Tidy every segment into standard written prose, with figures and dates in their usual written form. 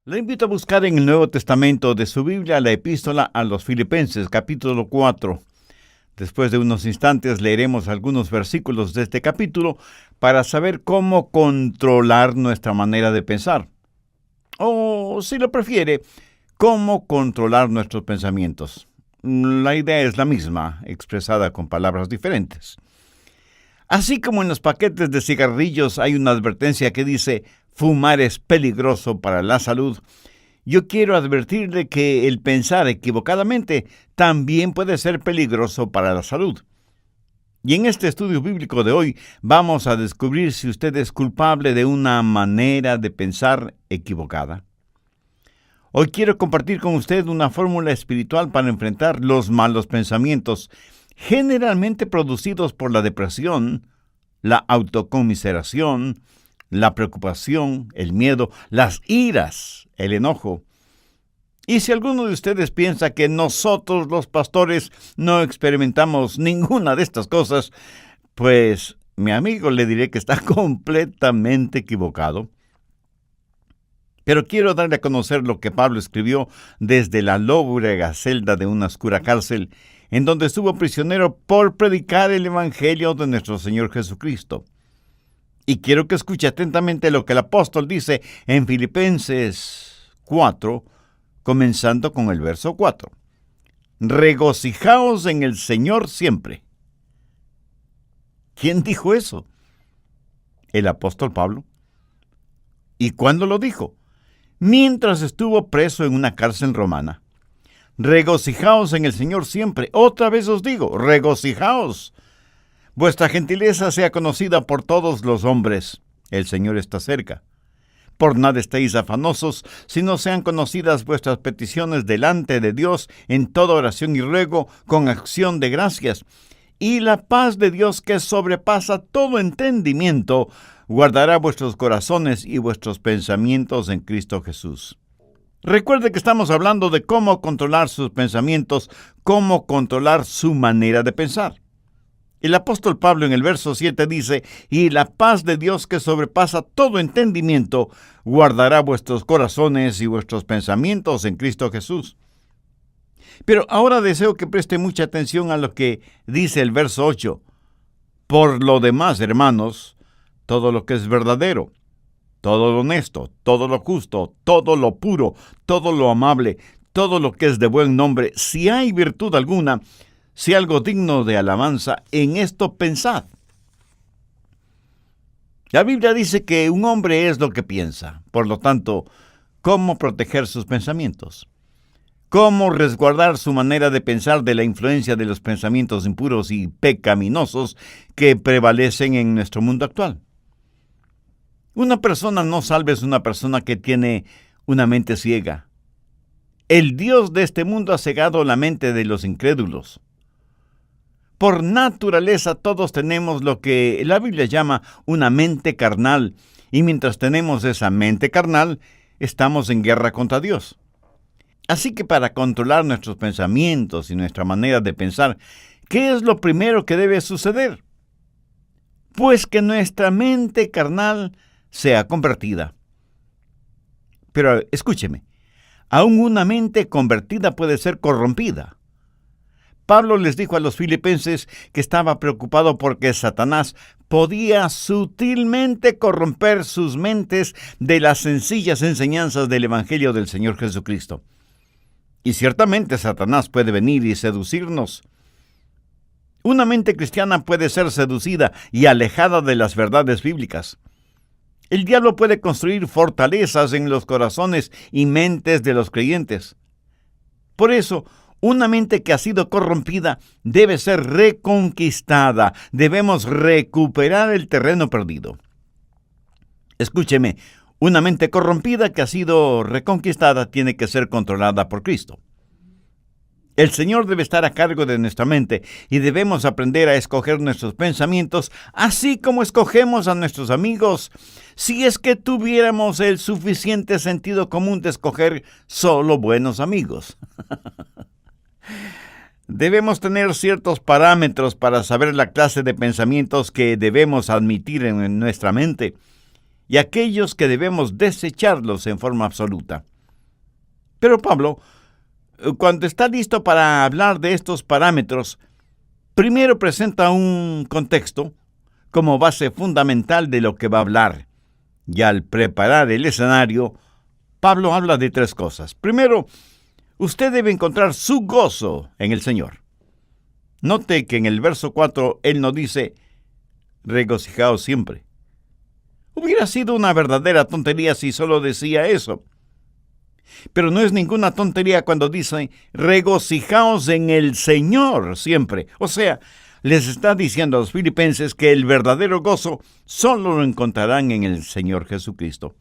Le invito a buscar en el Nuevo Testamento de su Biblia la epístola a los Filipenses, capítulo 4. Después de unos instantes leeremos algunos versículos de este capítulo para saber cómo controlar nuestra manera de pensar. O, si lo prefiere, cómo controlar nuestros pensamientos. La idea es la misma, expresada con palabras diferentes. Así como en los paquetes de cigarrillos hay una advertencia que dice fumar es peligroso para la salud, yo quiero advertirle que el pensar equivocadamente también puede ser peligroso para la salud. Y en este estudio bíblico de hoy vamos a descubrir si usted es culpable de una manera de pensar equivocada. Hoy quiero compartir con usted una fórmula espiritual para enfrentar los malos pensamientos, generalmente producidos por la depresión, la autocomiseración, la preocupación, el miedo, las iras, el enojo. Y si alguno de ustedes piensa que nosotros los pastores no experimentamos ninguna de estas cosas, pues mi amigo le diré que está completamente equivocado. Pero quiero darle a conocer lo que Pablo escribió desde la lóbrega celda de una oscura cárcel, en donde estuvo prisionero por predicar el Evangelio de nuestro Señor Jesucristo. Y quiero que escuche atentamente lo que el apóstol dice en Filipenses 4, comenzando con el verso 4. Regocijaos en el Señor siempre. ¿Quién dijo eso? El apóstol Pablo. ¿Y cuándo lo dijo? Mientras estuvo preso en una cárcel romana. Regocijaos en el Señor siempre. Otra vez os digo, regocijaos. Vuestra gentileza sea conocida por todos los hombres. El Señor está cerca. Por nada estéis afanosos, sino sean conocidas vuestras peticiones delante de Dios en toda oración y ruego con acción de gracias. Y la paz de Dios, que sobrepasa todo entendimiento, guardará vuestros corazones y vuestros pensamientos en Cristo Jesús. Recuerde que estamos hablando de cómo controlar sus pensamientos, cómo controlar su manera de pensar. El apóstol Pablo en el verso 7 dice, y la paz de Dios que sobrepasa todo entendimiento, guardará vuestros corazones y vuestros pensamientos en Cristo Jesús. Pero ahora deseo que preste mucha atención a lo que dice el verso 8. Por lo demás, hermanos, todo lo que es verdadero, todo lo honesto, todo lo justo, todo lo puro, todo lo amable, todo lo que es de buen nombre, si hay virtud alguna, si algo digno de alabanza, en esto pensad. La Biblia dice que un hombre es lo que piensa. Por lo tanto, ¿cómo proteger sus pensamientos? ¿Cómo resguardar su manera de pensar de la influencia de los pensamientos impuros y pecaminosos que prevalecen en nuestro mundo actual? Una persona no salva es una persona que tiene una mente ciega. El Dios de este mundo ha cegado la mente de los incrédulos. Por naturaleza todos tenemos lo que la Biblia llama una mente carnal, y mientras tenemos esa mente carnal, estamos en guerra contra Dios. Así que para controlar nuestros pensamientos y nuestra manera de pensar, ¿qué es lo primero que debe suceder? Pues que nuestra mente carnal sea convertida. Pero escúcheme, aún una mente convertida puede ser corrompida. Pablo les dijo a los filipenses que estaba preocupado porque Satanás podía sutilmente corromper sus mentes de las sencillas enseñanzas del Evangelio del Señor Jesucristo. Y ciertamente Satanás puede venir y seducirnos. Una mente cristiana puede ser seducida y alejada de las verdades bíblicas. El diablo puede construir fortalezas en los corazones y mentes de los creyentes. Por eso, una mente que ha sido corrompida debe ser reconquistada. Debemos recuperar el terreno perdido. Escúcheme, una mente corrompida que ha sido reconquistada tiene que ser controlada por Cristo. El Señor debe estar a cargo de nuestra mente y debemos aprender a escoger nuestros pensamientos, así como escogemos a nuestros amigos, si es que tuviéramos el suficiente sentido común de escoger solo buenos amigos. Debemos tener ciertos parámetros para saber la clase de pensamientos que debemos admitir en nuestra mente y aquellos que debemos desecharlos en forma absoluta. Pero Pablo, cuando está listo para hablar de estos parámetros, primero presenta un contexto como base fundamental de lo que va a hablar. Y al preparar el escenario, Pablo habla de tres cosas. Primero, usted debe encontrar su gozo en el Señor. Note que en el verso 4 él no dice, regocijaos siempre. Hubiera sido una verdadera tontería si solo decía eso. Pero no es ninguna tontería cuando dice, regocijaos en el Señor siempre. O sea, les está diciendo a los filipenses que el verdadero gozo solo lo encontrarán en el Señor Jesucristo.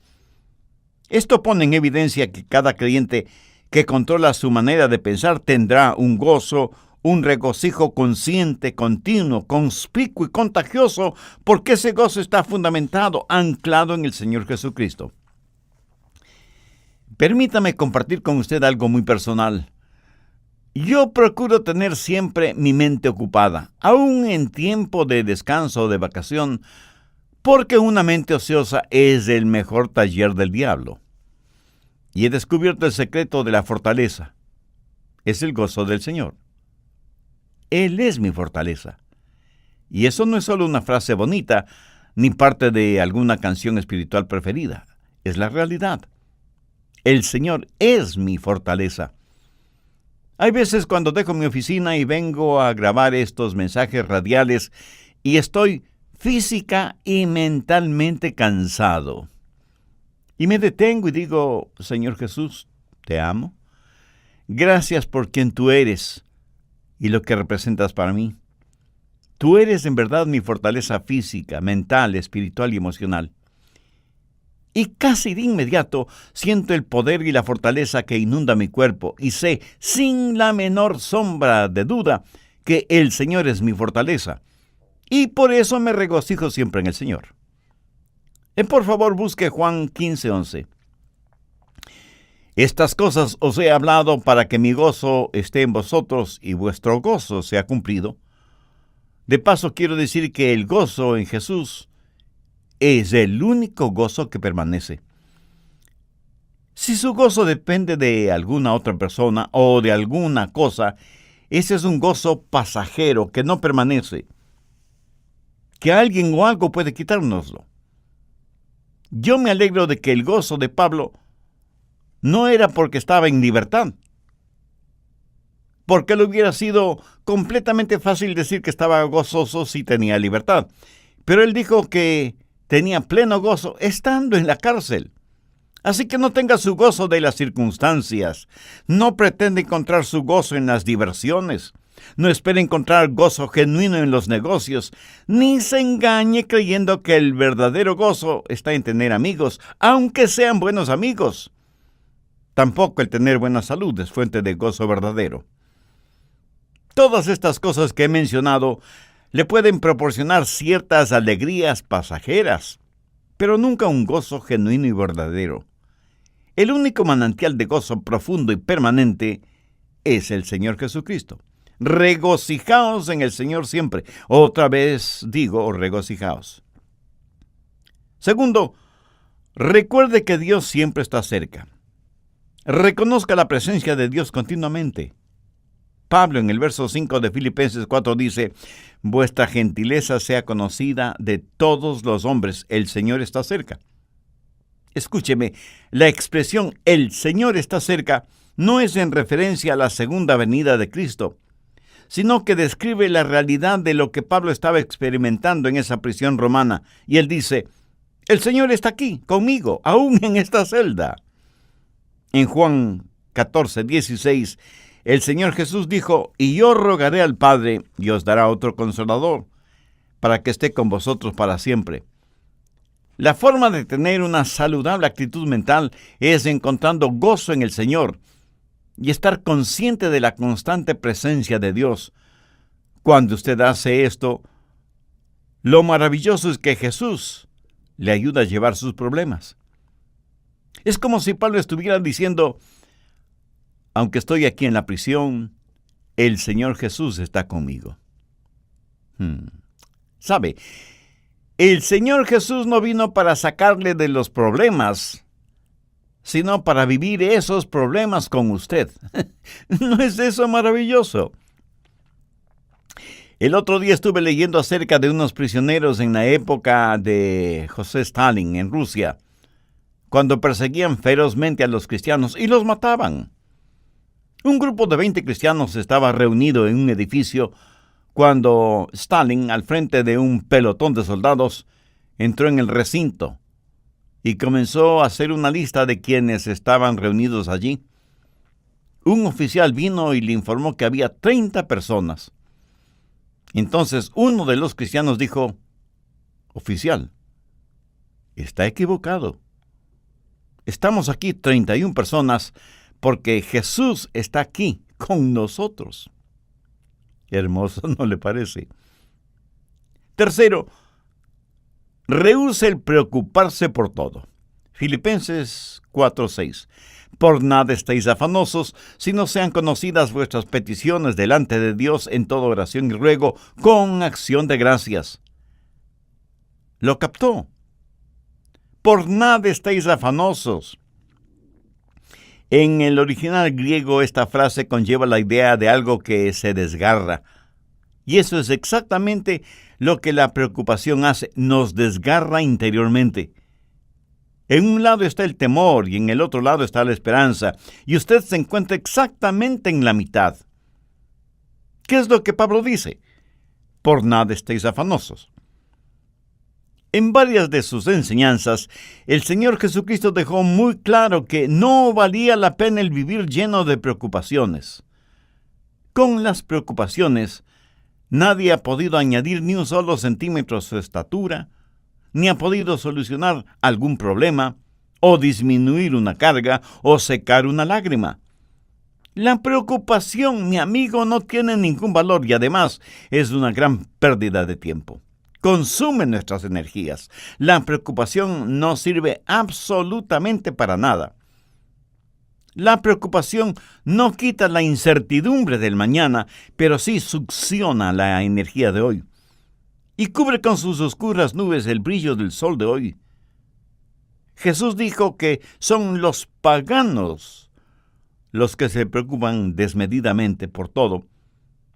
Esto pone en evidencia que cada creyente que controla su manera de pensar tendrá un gozo, un regocijo consciente, continuo, conspicuo y contagioso, porque ese gozo está fundamentado, anclado en el Señor Jesucristo. Permítame compartir con usted algo muy personal. Yo procuro tener siempre mi mente ocupada, aún en tiempo de descanso o de vacación, porque una mente ociosa es el mejor taller del diablo. Y he descubierto el secreto de la fortaleza. Es el gozo del Señor. Él es mi fortaleza. Y eso no es solo una frase bonita, ni parte de alguna canción espiritual preferida. Es la realidad. El Señor es mi fortaleza. Hay veces cuando dejo mi oficina y vengo a grabar estos mensajes radiales y estoy física y mentalmente cansado. Y me detengo y digo, Señor Jesús, te amo. Gracias por quien tú eres y lo que representas para mí. Tú eres en verdad mi fortaleza física, mental, espiritual y emocional. Y casi de inmediato siento el poder y la fortaleza que inunda mi cuerpo y sé, sin la menor sombra de duda, que el Señor es mi fortaleza. Y por eso me regocijo siempre en el Señor. Por favor, busque Juan 15:11. Estas cosas os he hablado para que mi gozo esté en vosotros y vuestro gozo sea cumplido. De paso, quiero decir que el gozo en Jesús es el único gozo que permanece. Si su gozo depende de alguna otra persona o de alguna cosa, ese es un gozo pasajero que no permanece. Que alguien o algo puede quitárnoslo. Yo me alegro de que el gozo de Pablo no era porque estaba en libertad, porque le hubiera sido completamente fácil decir que estaba gozoso si tenía libertad. Pero él dijo que tenía pleno gozo estando en la cárcel. Así que no tenga su gozo de las circunstancias. No pretende encontrar su gozo en las diversiones. No espere encontrar gozo genuino en los negocios. Ni se engañe creyendo que el verdadero gozo está en tener amigos, aunque sean buenos amigos. Tampoco el tener buena salud es fuente de gozo verdadero. Todas estas cosas que he mencionado le pueden proporcionar ciertas alegrías pasajeras, pero nunca un gozo genuino y verdadero. El único manantial de gozo profundo y permanente es el Señor Jesucristo. Regocijaos en el Señor siempre. Otra vez digo, regocijaos. Segundo, recuerde que Dios siempre está cerca. Reconozca la presencia de Dios continuamente. Pablo en el verso 5 de Filipenses 4 dice, vuestra gentileza sea conocida de todos los hombres, el Señor está cerca. Escúcheme, la expresión el Señor está cerca no es en referencia a la segunda venida de Cristo, sino que describe la realidad de lo que Pablo estaba experimentando en esa prisión romana. Y él dice, el Señor está aquí, conmigo, aún en esta celda. En Juan 14:16, el Señor Jesús dijo, y yo rogaré al Padre, y os dará otro consolador, para que esté con vosotros para siempre. La forma de tener una saludable actitud mental es encontrando gozo en el Señor y estar consciente de la constante presencia de Dios. Cuando usted hace esto, lo maravilloso es que Jesús le ayuda a llevar sus problemas. Es como si Pablo estuviera diciendo, aunque estoy aquí en la prisión, el Señor Jesús está conmigo. ¿Sabe? El Señor Jesús no vino para sacarle de los problemas, sino para vivir esos problemas con usted. ¿No es eso maravilloso? El otro día estuve leyendo acerca de unos prisioneros en la época de José Stalin en Rusia, cuando perseguían ferozmente a los cristianos y los mataban. Un grupo de 20 cristianos estaba reunido en un edificio cuando Stalin, al frente de un pelotón de soldados, entró en el recinto y comenzó a hacer una lista de quienes estaban reunidos allí. Un oficial vino y le informó que había 30 personas. Entonces uno de los cristianos dijo: oficial, está equivocado. Estamos aquí 31 personas porque Jesús está aquí con nosotros. Hermoso, ¿no le parece? Tercero, rehúse el preocuparse por todo. Filipenses 4:6. Por nada estéis afanosos, sino sean conocidas vuestras peticiones delante de Dios en toda oración y ruego, con acción de gracias. ¿Lo captó? Por nada estéis afanosos. En el original griego esta frase conlleva la idea de algo que se desgarra. Y eso es exactamente lo que la preocupación hace, nos desgarra interiormente. En un lado está el temor y en el otro lado está la esperanza, y usted se encuentra exactamente en la mitad. ¿Qué es lo que Pablo dice? Por nada estéis afanosos. En varias de sus enseñanzas, el Señor Jesucristo dejó muy claro que no valía la pena el vivir lleno de preocupaciones. Con las preocupaciones, nadie ha podido añadir ni un solo centímetro a su estatura, ni ha podido solucionar algún problema, o disminuir una carga, o secar una lágrima. La preocupación, mi amigo, no tiene ningún valor y además es una gran pérdida de tiempo. Consume nuestras energías. La preocupación no sirve absolutamente para nada. La preocupación no quita la incertidumbre del mañana, pero sí succiona la energía de hoy y cubre con sus oscuras nubes el brillo del sol de hoy. Jesús dijo que son los paganos los que se preocupan desmedidamente por todo,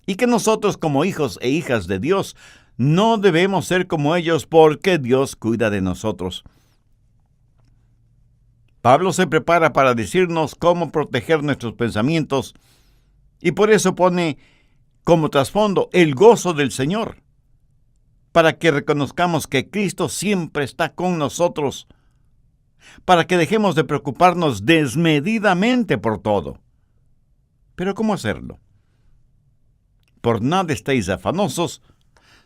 y que nosotros como hijos e hijas de Dios no debemos ser como ellos porque Dios cuida de nosotros. Pablo se prepara para decirnos cómo proteger nuestros pensamientos y por eso pone como trasfondo el gozo del Señor, para que reconozcamos que Cristo siempre está con nosotros, para que dejemos de preocuparnos desmedidamente por todo. ¿Pero cómo hacerlo? Por nada estéis afanosos,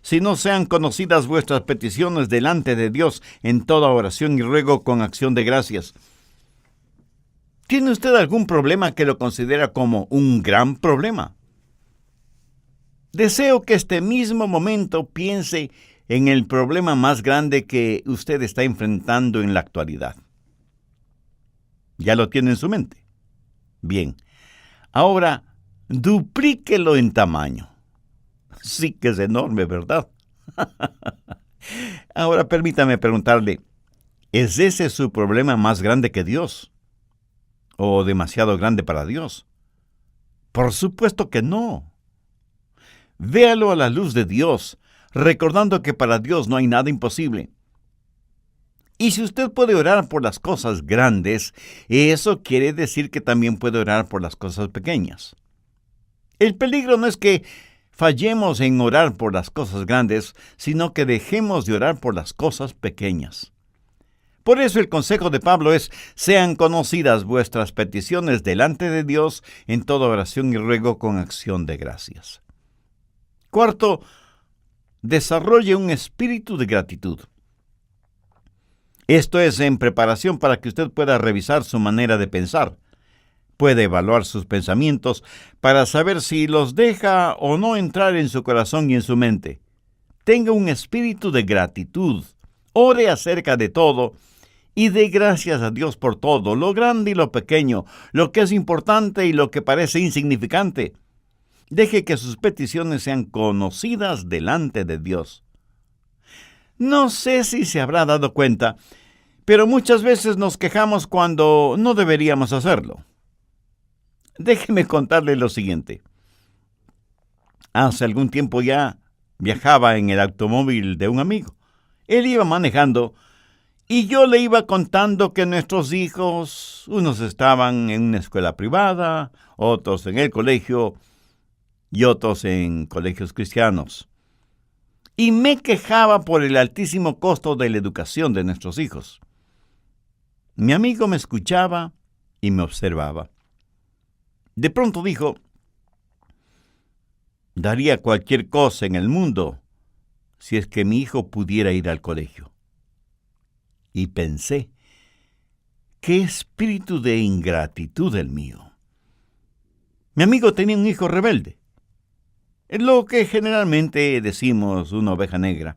si no sean conocidas vuestras peticiones delante de Dios en toda oración y ruego con acción de gracias. ¿Tiene usted algún problema que lo considera como un gran problema? Deseo que este mismo momento piense en el problema más grande que usted está enfrentando en la actualidad. ¿Ya lo tiene en su mente? Bien. Ahora, duplíquelo en tamaño. Sí que es enorme, ¿verdad? Ahora permítame preguntarle, ¿es ese su problema más grande que Dios? ¿O demasiado grande para Dios? Por supuesto que no. Véalo a la luz de Dios, recordando que para Dios no hay nada imposible. Y si usted puede orar por las cosas grandes, eso quiere decir que también puede orar por las cosas pequeñas. El peligro no es que fallemos en orar por las cosas grandes, sino que dejemos de orar por las cosas pequeñas. Por eso el consejo de Pablo es: sean conocidas vuestras peticiones delante de Dios en toda oración y ruego con acción de gracias. Cuarto, desarrolle un espíritu de gratitud. Esto es en preparación para que usted pueda revisar su manera de pensar. Puede evaluar sus pensamientos para saber si los deja o no entrar en su corazón y en su mente. Tenga un espíritu de gratitud. Ore acerca de todo y dé gracias a Dios por todo, lo grande y lo pequeño, lo que es importante y lo que parece insignificante. Deje que sus peticiones sean conocidas delante de Dios. No sé si se habrá dado cuenta, Pero muchas veces nos quejamos cuando no deberíamos hacerlo. Déjeme contarle lo siguiente. Hace algún tiempo ya viajaba en el automóvil de un amigo. Él iba manejando y yo le iba contando que nuestros hijos, unos estaban en una escuela privada, otros en el colegio y otros en colegios cristianos. Y me quejaba por el altísimo costo de la educación de nuestros hijos. Mi amigo me escuchaba y me observaba. De pronto dijo: daría cualquier cosa en el mundo si es que mi hijo pudiera ir al colegio. Y pensé, qué espíritu de ingratitud el mío. Mi amigo tenía un hijo rebelde, es lo que generalmente decimos una oveja negra.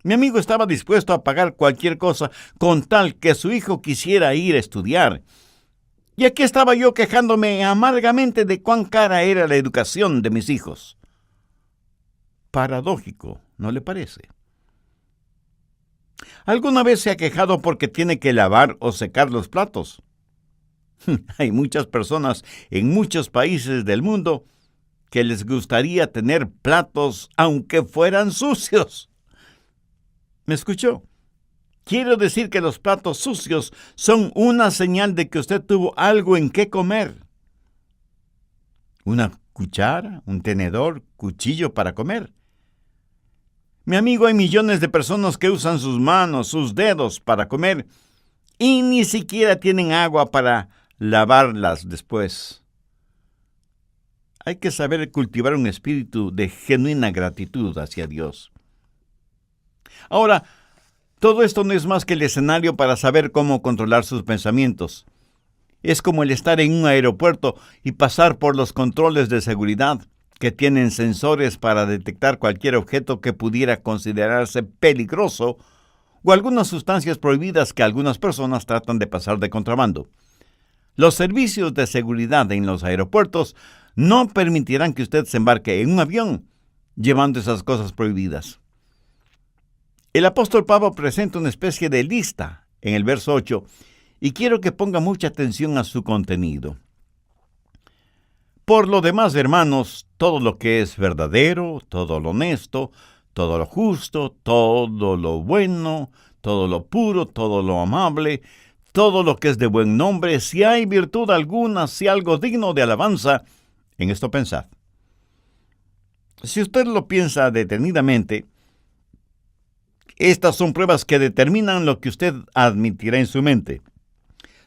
Mi amigo estaba dispuesto a pagar cualquier cosa con tal que su hijo quisiera ir a estudiar. Y aquí estaba yo quejándome amargamente de cuán cara era la educación de mis hijos. Paradójico, ¿no le parece? ¿Alguna vez se ha quejado porque tiene que lavar o secar los platos? Hay muchas personas en muchos países del mundo que les gustaría tener platos aunque fueran sucios. ¿Me escuchó? Quiero decir que los platos sucios son una señal de que usted tuvo algo en qué comer. Una cuchara, un tenedor, cuchillo para comer. Mi amigo, hay millones de personas que usan sus manos, sus dedos para comer y ni siquiera tienen agua para lavarlas después. Hay que saber cultivar un espíritu de genuina gratitud hacia Dios. Ahora, todo esto no es más que el escenario para saber cómo controlar sus pensamientos. Es como el estar en un aeropuerto y pasar por los controles de seguridad que tienen sensores para detectar cualquier objeto que pudiera considerarse peligroso o algunas sustancias prohibidas que algunas personas tratan de pasar de contrabando. Los servicios de seguridad en los aeropuertos no permitirán que usted se embarque en un avión llevando esas cosas prohibidas. El apóstol Pablo presenta una especie de lista en el verso 8 y quiero que ponga mucha atención a su contenido. Por lo demás, hermanos, todo lo que es verdadero, todo lo honesto, todo lo justo, todo lo bueno, todo lo puro, todo lo amable, todo lo que es de buen nombre, si hay virtud alguna, si algo digno de alabanza, en esto pensad. Si usted lo piensa detenidamente, estas son pruebas que determinan lo que usted admitirá en su mente.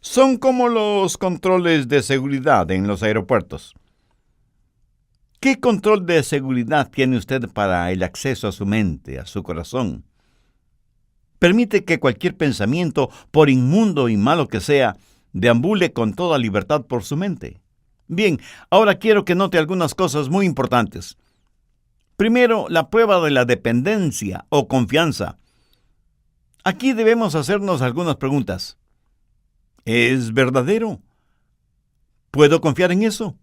Son como los controles de seguridad en los aeropuertos. ¿Qué control de seguridad tiene usted para el acceso a su mente, a su corazón? Permite que cualquier pensamiento, por inmundo y malo que sea, deambule con toda libertad por su mente. Bien, ahora quiero que note algunas cosas muy importantes. Primero, la prueba de la dependencia o confianza. Aquí debemos hacernos algunas preguntas. ¿Es verdadero? ¿Puedo confiar en eso?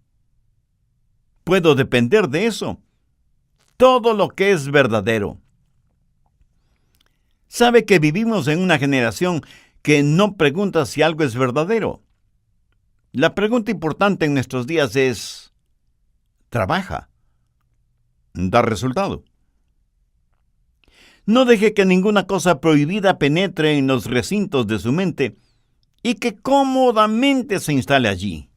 ¿Puedo depender de eso? Todo lo que es verdadero. ¿Sabe que vivimos en una generación que no pregunta si algo es verdadero? La pregunta importante en nuestros días es: ¿trabaja? ¿Da resultado? No deje que ninguna cosa prohibida penetre en los recintos de su mente y que cómodamente se instale allí.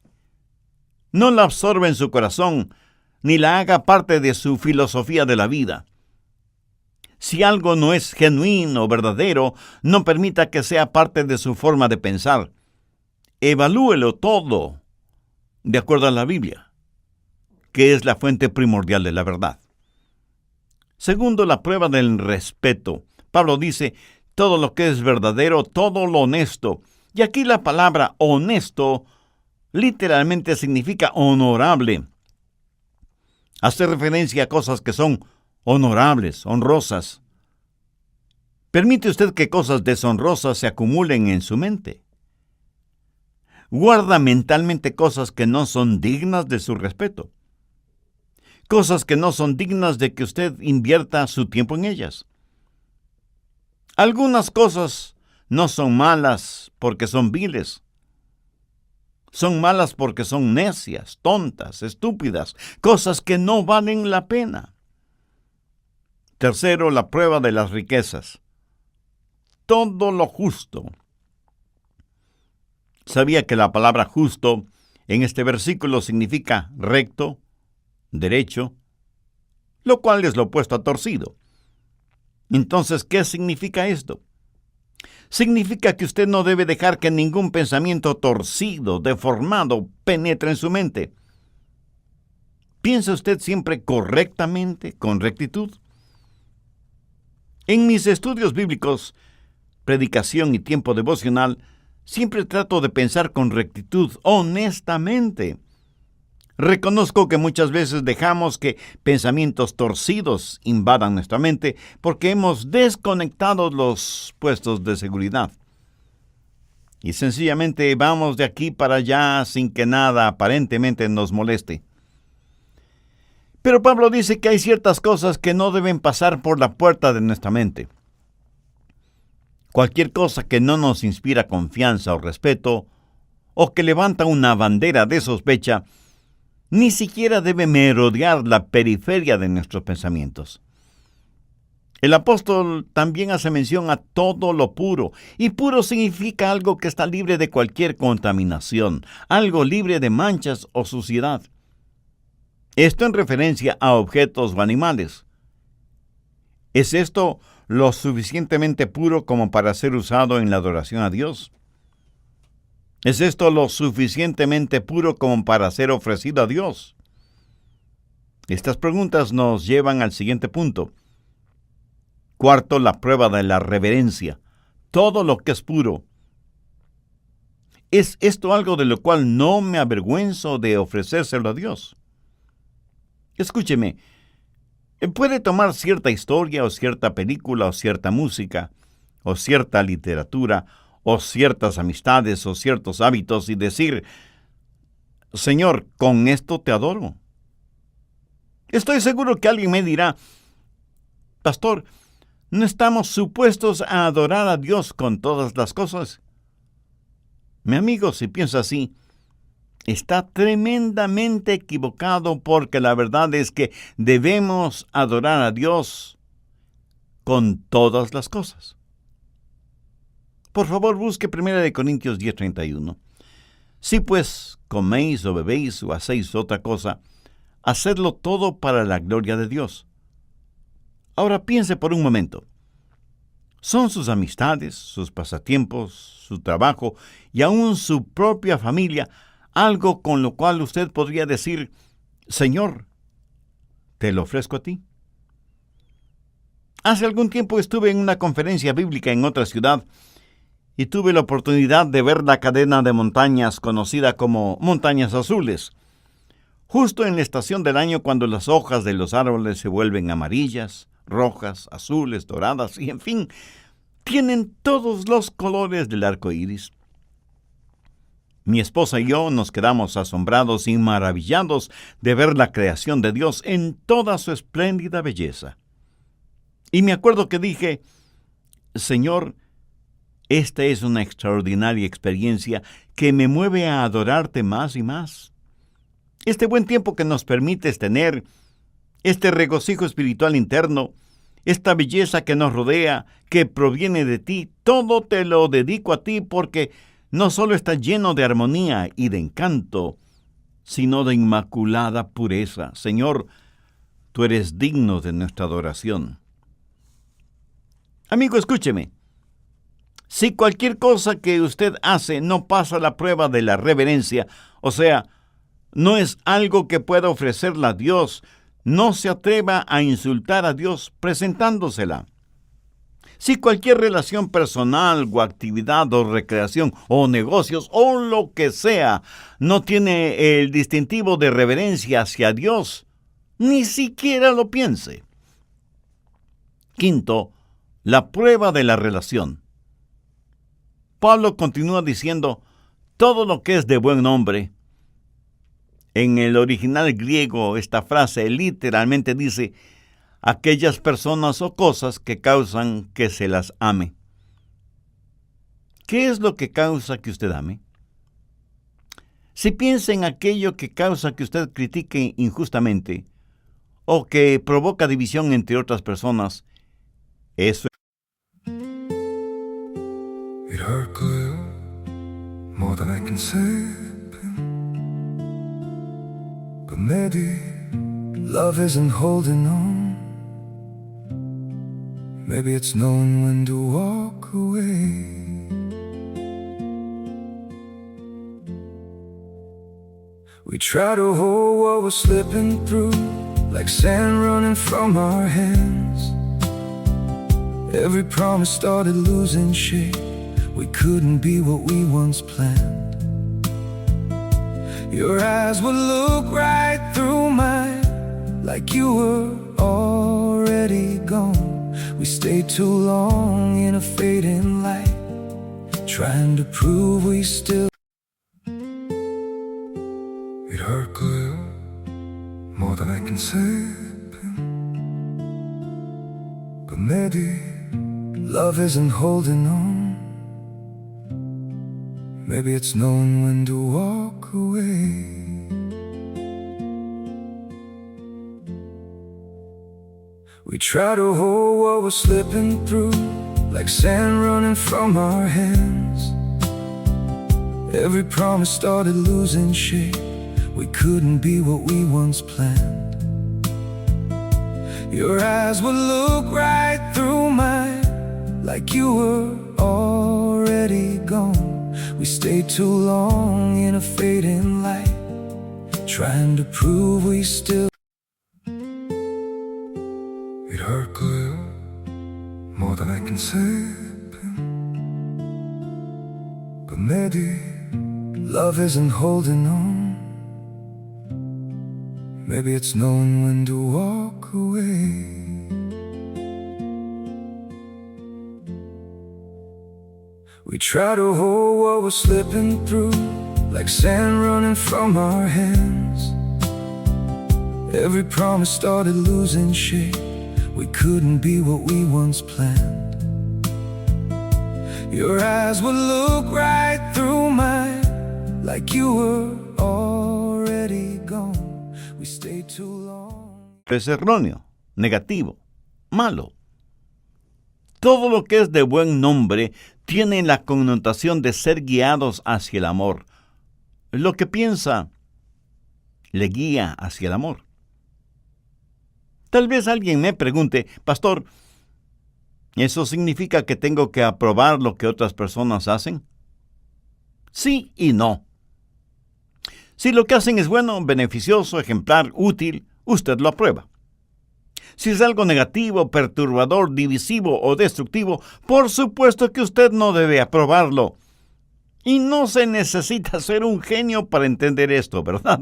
No la absorba en su corazón, ni la haga parte de su filosofía de la vida. Si algo no es genuino o verdadero, no permita que sea parte de su forma de pensar. Evalúelo todo de acuerdo a la Biblia, que es la fuente primordial de la verdad. Segundo, la prueba del respeto. Pablo dice, todo lo que es verdadero, todo lo honesto. Y aquí la palabra honesto literalmente significa honorable. Hace referencia a cosas que son honorables, honrosas. ¿Permite usted que cosas deshonrosas se acumulen en su mente? Guarda mentalmente cosas que no son dignas de su respeto. Cosas que no son dignas de que usted invierta su tiempo en ellas. Algunas cosas no son malas porque son viles. Son malas porque son necias, tontas, estúpidas, cosas que no valen la pena. Tercero, la prueba de las riquezas. Todo lo justo. ¿Sabía que la palabra justo en este versículo significa recto, derecho, lo cual es lo opuesto a torcido? Entonces, ¿qué significa esto? Significa que usted no debe dejar que ningún pensamiento torcido, deformado, penetre en su mente. ¿Piensa usted siempre correctamente, con rectitud? En mis estudios bíblicos, predicación y tiempo devocional, siempre trato de pensar con rectitud, honestamente. Reconozco que muchas veces dejamos que pensamientos torcidos invadan nuestra mente porque hemos desconectado los puestos de seguridad. Y sencillamente vamos de aquí para allá sin que nada aparentemente nos moleste. Pero Pablo dice que hay ciertas cosas que no deben pasar por la puerta de nuestra mente. Cualquier cosa que no nos inspira confianza o respeto, o que levanta una bandera de sospecha, ni siquiera debe merodear la periferia de nuestros pensamientos. El apóstol también hace mención a todo lo puro, y puro significa algo que está libre de cualquier contaminación, algo libre de manchas o suciedad. Esto en referencia a objetos o animales. ¿Es esto lo suficientemente puro como para ser usado en la adoración a Dios? ¿Es esto lo suficientemente puro como para ser ofrecido a Dios? Estas preguntas nos llevan al siguiente punto. Cuarto, la prueba de la reverencia. Todo lo que es puro. ¿Es esto algo de lo cual no me avergüenzo de ofrecérselo a Dios? Escúcheme, puede tomar cierta historia o cierta película o cierta música o cierta literatura o ciertas amistades o ciertos hábitos y decir, Señor, con esto te adoro. Estoy seguro que alguien me dirá, Pastor, ¿no estamos supuestos a adorar a Dios con todas las cosas? Mi amigo, si piensa así, está tremendamente equivocado porque la verdad es que debemos adorar a Dios con todas las cosas. Por favor, busque 1 Corintios 10:31. Si pues coméis o bebéis o hacéis otra cosa, hacedlo todo para la gloria de Dios. Ahora piense por un momento. ¿Son sus amistades, sus pasatiempos, su trabajo y aún su propia familia algo con lo cual usted podría decir, Señor, te lo ofrezco a ti? Hace algún tiempo estuve en una conferencia bíblica en otra ciudad y tuve la oportunidad de ver la cadena de montañas conocida como Montañas Azules. Justo en la estación del año cuando las hojas de los árboles se vuelven amarillas, rojas, azules, doradas y en fin, tienen todos los colores del arco iris. Mi esposa y yo nos quedamos asombrados y maravillados de ver la creación de Dios en toda su espléndida belleza. Y me acuerdo que dije, Señor, esta es una extraordinaria experiencia que me mueve a adorarte más y más. Este buen tiempo que nos permites tener, este regocijo espiritual interno, esta belleza que nos rodea, que proviene de ti, todo te lo dedico a ti porque no solo está lleno de armonía y de encanto, sino de inmaculada pureza. Señor, tú eres digno de nuestra adoración. Amigo, escúcheme. Si cualquier cosa que usted hace no pasa la prueba de la reverencia, o sea, no es algo que pueda ofrecerle a Dios, no se atreva a insultar a Dios presentándosela. Si cualquier relación personal o actividad o recreación o negocios o lo que sea no tiene el distintivo de reverencia hacia Dios, ni siquiera lo piense. Quinto, la prueba de la relación. Pablo continúa diciendo, todo lo que es de buen nombre. En el original griego esta frase literalmente dice, aquellas personas o cosas que causan que se las ame. ¿Qué es lo que causa que usted ame? Si piensa en aquello que causa que usted critique injustamente o que provoca división entre otras personas, eso It hurt good, more than I can say. But maybe love isn't holding on. Maybe it's knowing when to walk away. We try to hold what we're slipping through, like sand running from our hands. Every promise started losing shape. We couldn't be what we once planned. Your eyes would look right through mine, like you were already gone. We stayed too long in a fading light, trying to prove we still. It hurt good, more than I can say. But maybe love isn't holding on. Maybe it's knowing when to walk away. We try to hold what we're slipping through, like sand running from our hands. Every promise started losing shape. We couldn't be what we once planned. Your eyes would look right through mine, like you were already gone. We stayed too long in a fading light, trying to prove we still. It hurt good, more than I can say. But maybe love isn't holding on. Maybe it's knowing when to walk away. We try to hold what we're slipping through, like sand running from our hands. Every promise started losing shape. We couldn't be what we once planned. Your eyes would look right through mine, like you were already gone. We stayed too long. es erróneo, negativo, malo. Todo lo que es de buen nombre tiene la connotación de ser guiados hacia el amor. Lo que piensa le guía hacia el amor. Tal vez alguien me pregunte, pastor, ¿eso significa que tengo que aprobar lo que otras personas hacen? Sí y no. Si lo que hacen es bueno, beneficioso, ejemplar, útil, usted lo aprueba. Si es algo negativo, perturbador, divisivo o destructivo, por supuesto que usted no debe aprobarlo. Y no se necesita ser un genio para entender esto, ¿verdad?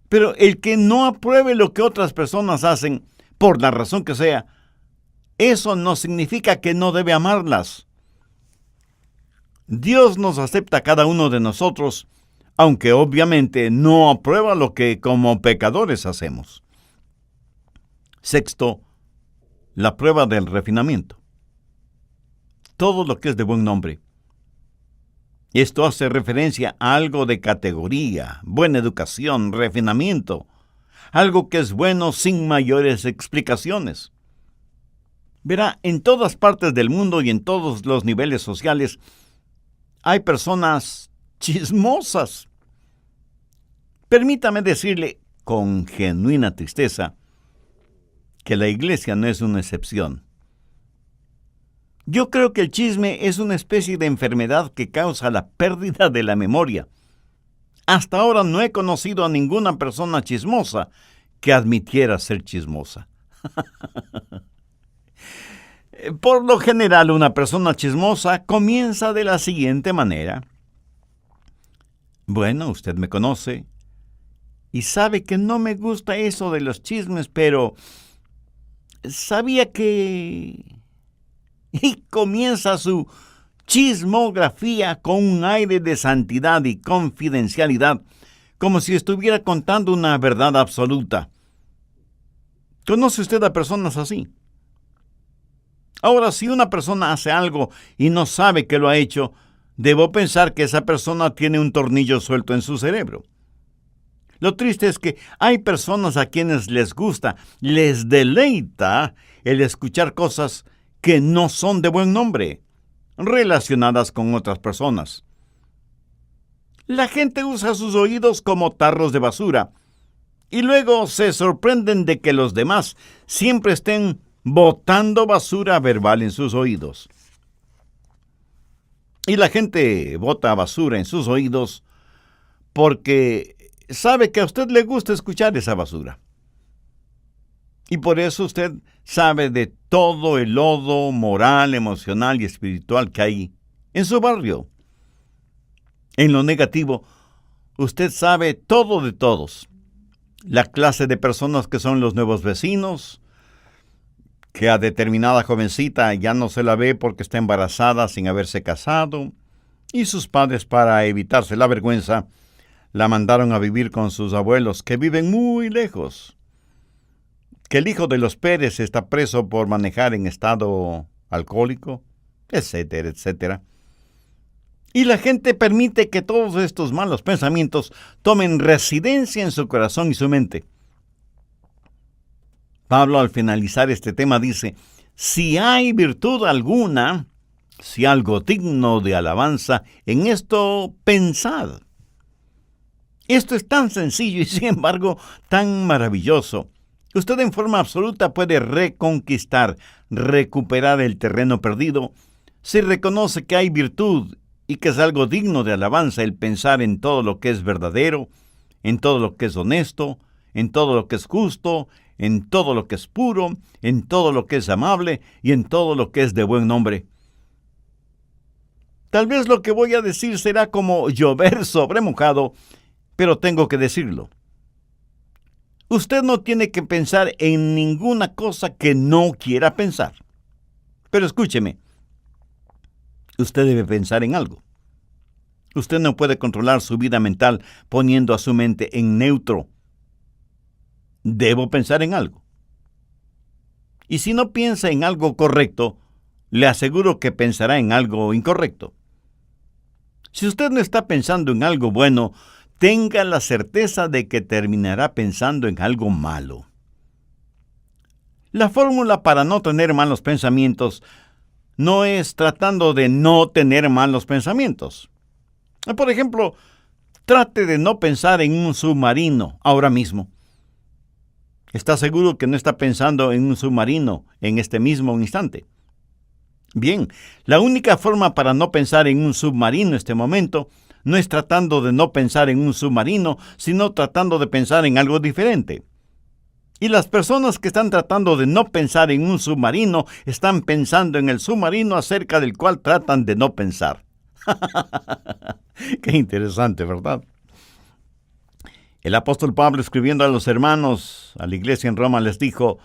Pero el que no apruebe lo que otras personas hacen, por la razón que sea, eso no significa que no debe amarlas. Dios nos acepta a cada uno de nosotros, aunque obviamente no aprueba lo que como pecadores hacemos. Sexto, la prueba del refinamiento. Todo lo que es de buen nombre. Esto hace referencia a algo de categoría, buena educación, refinamiento, algo que es bueno sin mayores explicaciones. Verá, en todas partes del mundo y en todos los niveles sociales hay personas chismosas. Permítame decirle con genuina tristeza que la iglesia no es una excepción. Yo creo que el chisme es una especie de enfermedad que causa la pérdida de la memoria. Hasta ahora no he conocido a ninguna persona chismosa que admitiera ser chismosa. Por lo general, una persona chismosa comienza de la siguiente manera. Bueno, usted me conoce y sabe que no me gusta eso de los chismes, pero sabía que... Y comienza su chismografía con un aire de santidad y confidencialidad, como si estuviera contando una verdad absoluta. ¿Conoce usted a personas así? Ahora, si una persona hace algo y no sabe que lo ha hecho, debo pensar que esa persona tiene un tornillo suelto en su cerebro. Lo triste es que hay personas a quienes les gusta, les deleita el escuchar cosas que no son de buen nombre, relacionadas con otras personas. La gente usa sus oídos como tarros de basura y luego se sorprenden de que los demás siempre estén botando basura verbal en sus oídos. Y la gente bota basura en sus oídos porque sabe que a usted le gusta escuchar esa basura. Y por eso usted sabe de todo el lodo moral, emocional y espiritual que hay en su barrio. En lo negativo, usted sabe todo de todos. La clase de personas que son los nuevos vecinos, que a determinada jovencita ya no se la ve porque está embarazada sin haberse casado, y sus padres, para evitarse la vergüenza, la mandaron a vivir con sus abuelos, que viven muy lejos. Que el hijo de los Pérez está preso por manejar en estado alcohólico, etcétera, etcétera. Y la gente permite que todos estos malos pensamientos tomen residencia en su corazón y su mente. Pablo, al finalizar este tema, dice: si hay virtud alguna, si algo digno de alabanza, en esto pensad. Esto es tan sencillo y, sin embargo, tan maravilloso. Usted en forma absoluta puede reconquistar, recuperar el terreno perdido, si reconoce que hay virtud y que es algo digno de alabanza el pensar en todo lo que es verdadero, en todo lo que es honesto, en todo lo que es justo, en todo lo que es puro, en todo lo que es amable y en todo lo que es de buen nombre. Tal vez lo que voy a decir será como llover sobre mojado, pero tengo que decirlo. Usted no tiene que pensar en ninguna cosa que no quiera pensar. Pero escúcheme, usted debe pensar en algo. Usted no puede controlar su vida mental poniendo a su mente en neutro. Debo pensar en algo. Y si no piensa en algo correcto, le aseguro que pensará en algo incorrecto. Si usted no está pensando en algo bueno, tenga la certeza de que terminará pensando en algo malo. La fórmula para no tener malos pensamientos no es tratando de no tener malos pensamientos. Por ejemplo, trate de no pensar en un submarino ahora mismo. ¿Está seguro que no está pensando en un submarino en este mismo instante? Bien, la única forma para no pensar en un submarino en este momento no es tratando de no pensar en un submarino, sino tratando de pensar en algo diferente. Y las personas que están tratando de no pensar en un submarino están pensando en el submarino acerca del cual tratan de no pensar. Qué interesante, ¿verdad? El apóstol Pablo, escribiendo a los hermanos, a la iglesia en Roma, les dijo: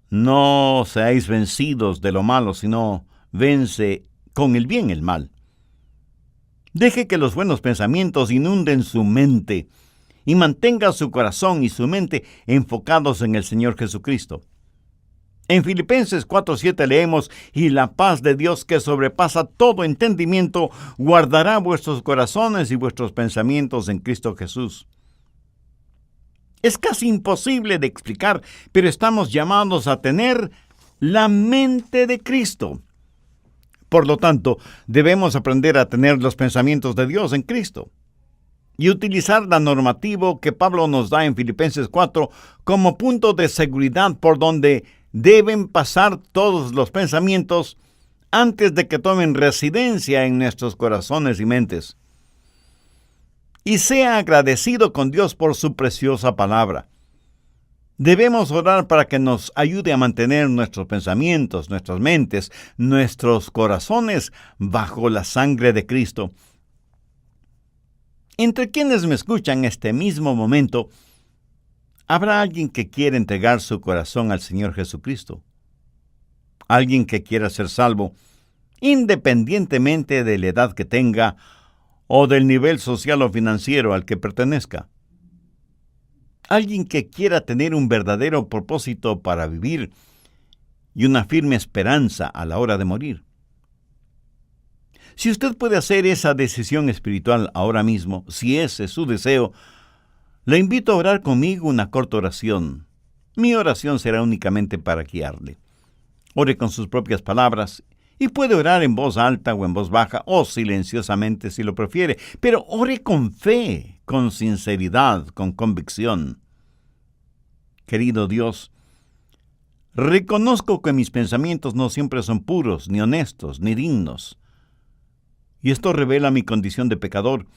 no seáis vencidos de lo malo, sino vence con el bien el mal. Deje que los buenos pensamientos inunden su mente y mantenga su corazón y su mente enfocados en el Señor Jesucristo. En Filipenses 4:7 leemos: y la paz de Dios, que sobrepasa todo entendimiento, guardará vuestros corazones y vuestros pensamientos en Cristo Jesús. Es casi imposible de explicar, pero estamos llamados a tener la mente de Cristo. Por lo tanto, debemos aprender a tener los pensamientos de Dios en Cristo y utilizar la normativa que Pablo nos da en Filipenses 4 como punto de seguridad por donde deben pasar todos los pensamientos antes de que tomen residencia en nuestros corazones y mentes. Y sea agradecido con Dios por su preciosa palabra. Debemos orar para que nos ayude a mantener nuestros pensamientos, nuestras mentes, nuestros corazones bajo la sangre de Cristo. Entre quienes me escuchan en este mismo momento, ¿habrá alguien que quiera entregar su corazón al Señor Jesucristo? Alguien que quiera ser salvo, independientemente de la edad que tenga o del nivel social o financiero al que pertenezca. alguien que quiera tener un verdadero propósito para vivir y una firme esperanza a la hora de morir. Si usted puede hacer esa decisión espiritual ahora mismo, si ese es su deseo, le invito a orar conmigo una corta oración. Mi oración será únicamente para guiarle. Ore con sus propias palabras y puede orar en voz alta o en voz baja o silenciosamente si lo prefiere, pero ore con fe, con sinceridad, con convicción. Querido Dios, reconozco que mis pensamientos no siempre son puros, ni honestos, ni dignos. Y esto revela mi condición de pecador,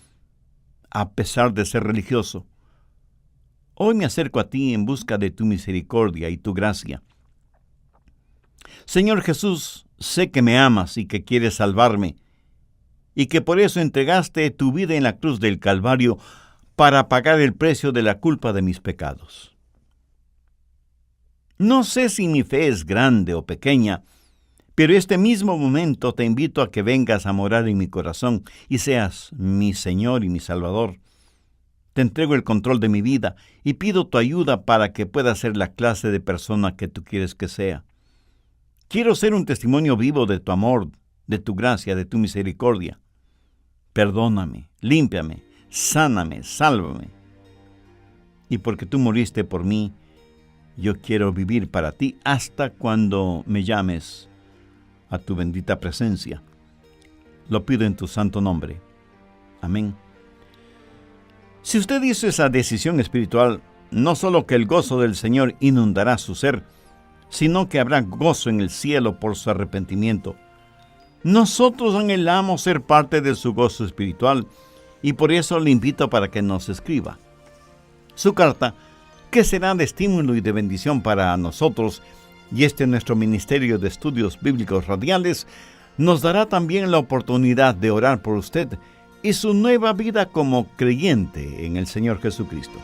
a pesar de ser religioso. Hoy me acerco a ti en busca de tu misericordia y tu gracia. Señor Jesús, sé que me amas y que quieres salvarme, y que por eso entregaste tu vida en la cruz del Calvario para pagar el precio de la culpa de mis pecados. No sé si mi fe es grande o pequeña, pero este mismo momento te invito a que vengas a morar en mi corazón y seas mi Señor y mi Salvador. Te entrego el control de mi vida y pido tu ayuda para que pueda ser la clase de persona que tú quieres que sea. Quiero ser un testimonio vivo de tu amor, de tu gracia, de tu misericordia. Perdóname, límpiame, sáname, sálvame. Y porque tú moriste por mí, yo quiero vivir para ti hasta cuando me llames a tu bendita presencia. Lo pido en tu santo nombre. Amén. Si usted hizo esa decisión espiritual, no solo que el gozo del Señor inundará su ser, sino que habrá gozo en el cielo por su arrepentimiento. Nosotros anhelamos ser parte de su gozo espiritual y por eso le invito para que nos escriba su carta, que será de estímulo y de bendición para nosotros, y nuestro Ministerio de Estudios Bíblicos Radiales nos dará también la oportunidad de orar por usted y su nueva vida como creyente en el Señor Jesucristo.